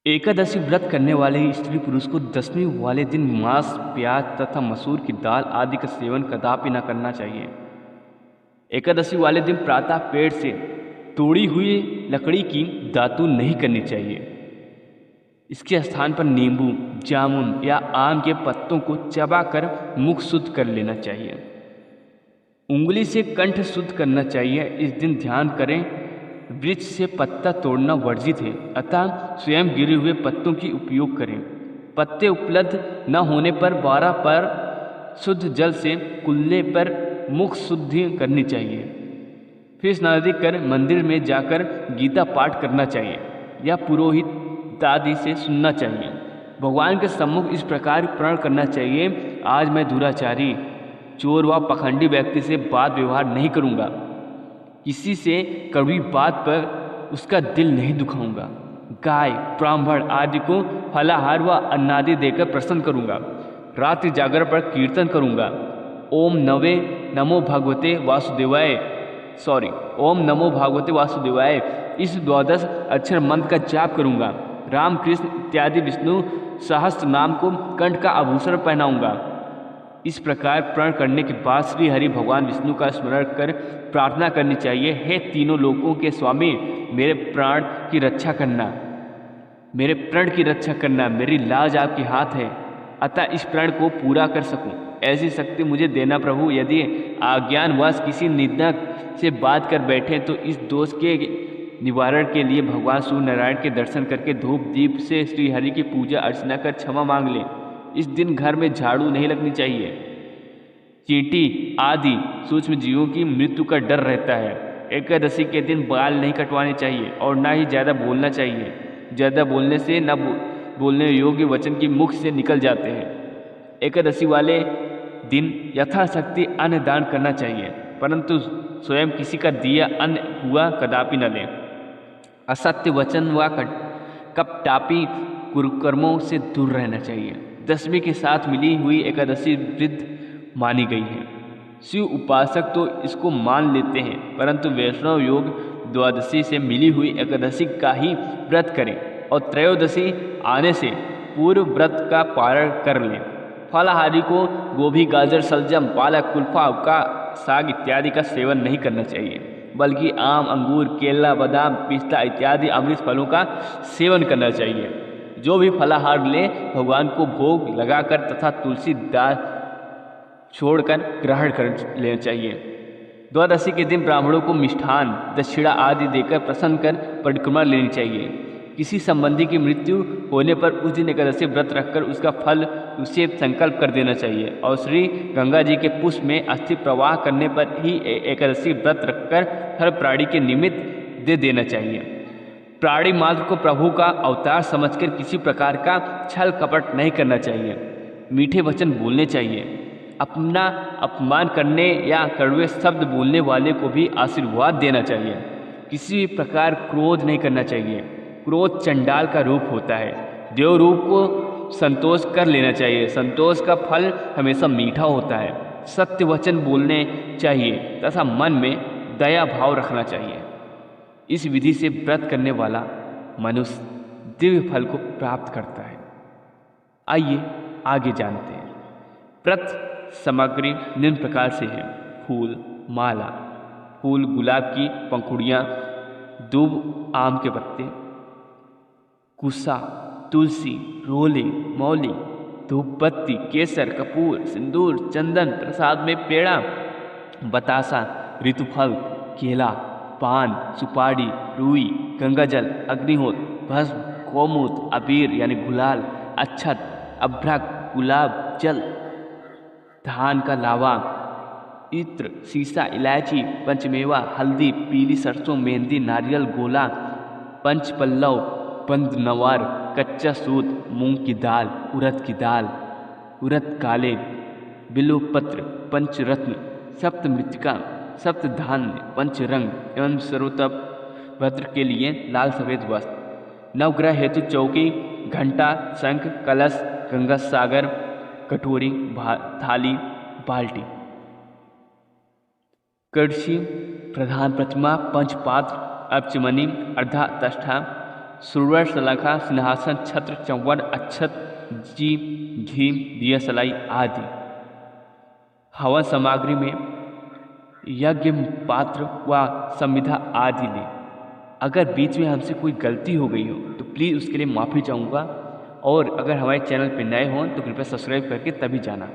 एकादशी व्रत करने वाले स्त्री पुरुष को दशमी वाले दिन मांस, प्याज तथा मसूर की दाल आदि का सेवन कदापि न करना चाहिए। एकादशी वाले दिन प्रातः पेड़ से तोड़ी हुई लकड़ी की दातून नहीं करनी चाहिए। इसके स्थान पर नींबू, जामुन या आम के पत्तों को चबाकर मुख शुद्ध कर लेना चाहिए। उंगली से कंठ शुद्ध करना चाहिए। इस दिन ध्यान करें, वृक्ष से पत्ता तोड़ना वर्जित है, अतः स्वयं गिरे हुए पत्तों की उपयोग करें। पत्ते उपलब्ध न होने पर 12 पर शुद्ध जल से कुल्ले पर मुख शुद्धि करनी चाहिए। फिर स्नान कर मंदिर में जाकर गीता पाठ करना चाहिए या पुरोहित दादी से सुनना चाहिए। भगवान के सम्मुख इस प्रकार प्रण करना चाहिए, आज मैं दुराचारी, चोर व पखंडी व्यक्ति से बात व्यवहार नहीं करूँगा, किसी से कड़वी बात पर उसका दिल नहीं दुखाऊंगा, गाय, ब्राह्मण आदि को फलाहार व अन्नादि देकर प्रसन्न करूंगा, रात्रि जागर पर कीर्तन करूंगा, ओम नमो भगवते वासुदेवाय इस 12 अक्षर मंत्र का जाप करूंगा। राम, कृष्ण इत्यादि विष्णु सहस्त्र नाम को कंठ का आभूषण पहनाऊंगा। इस प्रकार प्रण करने के बाद श्री हरि भगवान विष्णु का स्मरण कर प्रार्थना करनी चाहिए, हे तीनों लोकों के स्वामी, मेरे प्राण की रक्षा करना, मेरे प्रण की रक्षा करना, मेरी लाज आपके हाथ है, अतः इस प्रण को पूरा कर सकूं, ऐसी शक्ति मुझे देना प्रभु। यदि अज्ञानवश किसी निंदक से बात कर बैठे तो इस दोष के निवारण के लिए भगवान सूर्य नारायण के दर्शन करके धूप दीप से श्री हरि की पूजा अर्चना कर क्षमा मांग लें। इस दिन घर में झाड़ू नहीं लगनी चाहिए। चींटी आदि सूक्ष्म जीवों की मृत्यु का डर रहता है। एकादशी के दिन बाल नहीं कटवाने चाहिए और ना ही ज़्यादा बोलना चाहिए। ज़्यादा बोलने से न बोलने योग्य वचन की मुख से निकल जाते हैं। एकादशी वाले दिन यथाशक्ति अन्न दान करना चाहिए, परंतु स्वयं किसी का दिया अन्न हुआ कदापि न लें। असत्य वचन व कपटापी कुकर्मों से दूर रहना चाहिए। दशमी के साथ मिली हुई एकादशी वृद्ध मानी गई है। शिव उपासक तो इसको मान लेते हैं, परंतु वैष्णव योग द्वादशी से मिली हुई एकादशी का ही व्रत करें और त्रयोदशी आने से पूर्व व्रत का पारण कर लें। फलाहारी को गोभी, गाजर, सलजम, पालक, कुल्फा का साग इत्यादि का सेवन नहीं करना चाहिए, बल्कि आम, अंगूर, केला, बादाम, पिस्ता इत्यादि अमृत फलों का सेवन करना चाहिए। जो भी फलाहार ले भगवान को भोग लगाकर तथा तुलसी दाल छोड़कर ग्रहण कर लेना चाहिए। द्वादशी के दिन ब्राह्मणों को मिष्ठान, दक्षिणा आदि देकर प्रसन्न कर परिक्रमा लेनी चाहिए। किसी संबंधी की मृत्यु होने पर उस दिन एकादशी व्रत रखकर उसका फल उसे संकल्प कर देना चाहिए और श्री गंगा जी के पुष्प में अस्थि प्रवाह करने पर ही एकादशी व्रत रखकर हर प्राणी के निमित्त दे देना चाहिए। प्राणी मात्र को प्रभु का अवतार समझकर किसी प्रकार का छल कपट नहीं करना चाहिए। मीठे वचन बोलने चाहिए। अपना अपमान करने या कड़वे शब्द बोलने वाले को भी आशीर्वाद देना चाहिए। किसी भी प्रकार क्रोध नहीं करना चाहिए। क्रोध चंडाल का रूप होता है। देव रूप को संतोष कर लेना चाहिए। संतोष का फल हमेशा मीठा होता है। सत्य वचन बोलने चाहिए तथा मन में दया भाव रखना चाहिए। इस विधि से व्रत करने वाला मनुष्य दिव्य फल को प्राप्त करता है। आइए आगे जानते हैं। व्रत सामग्री निम्न प्रकार से है: फूल, माला, फूल गुलाब की पंखुड़ियाँ, दूब आम के पत्ते, कुसा, तुलसी, रोले, मौली, धूप बत्ती, केसर, कपूर, सिंदूर, चंदन, प्रसाद में पेड़ा, बतासा, ऋतुफल, केला, पान, सुपारी, रुई, गंगाजल, अग्निहोत्र, भस्म, गोमूत्र, अबीर यानी गुलाल, अक्षत, अभ्रक, गुलाब जल, धान का लावा, इत्र, सीसा, इलायची, पंचमेवा, हल्दी, पीली सरसों, मेहंदी, नारियल, गोला, पंचपल्लव, बंद नवार, कच्चा सूत, मूंग की दाल, उड़द की दाल, उड़द काले, बिल्वपत्र, पंचरत्न, सप्तमृत्तिका, सप्तधान्य, पंचरंग एवं सर्वतोभद्र के लिए लाल सफेद वस्त्र, नवग्रह हेतु चौकी, घंटा, शंख, कलश, गंगा सागर, कटोरी, थाली, बाल्टी, कड़छी, प्रधान प्रतिमा, पंचपात्र, अर्चमणि, अर्धा तष्ठा, सुरवर सलाखा सिंहासन छत्र चंवन अक्षत जी घी दिया सलाई आदि। हवन सामग्री में यज्ञ पात्र व संविधा आदि लें। अगर बीच में हमसे कोई गलती हो गई हो तो प्लीज़ उसके लिए माफ़ी चाहूँगा, और अगर हमारे चैनल पर नए हों तो कृपया सब्सक्राइब करके तभी जाना।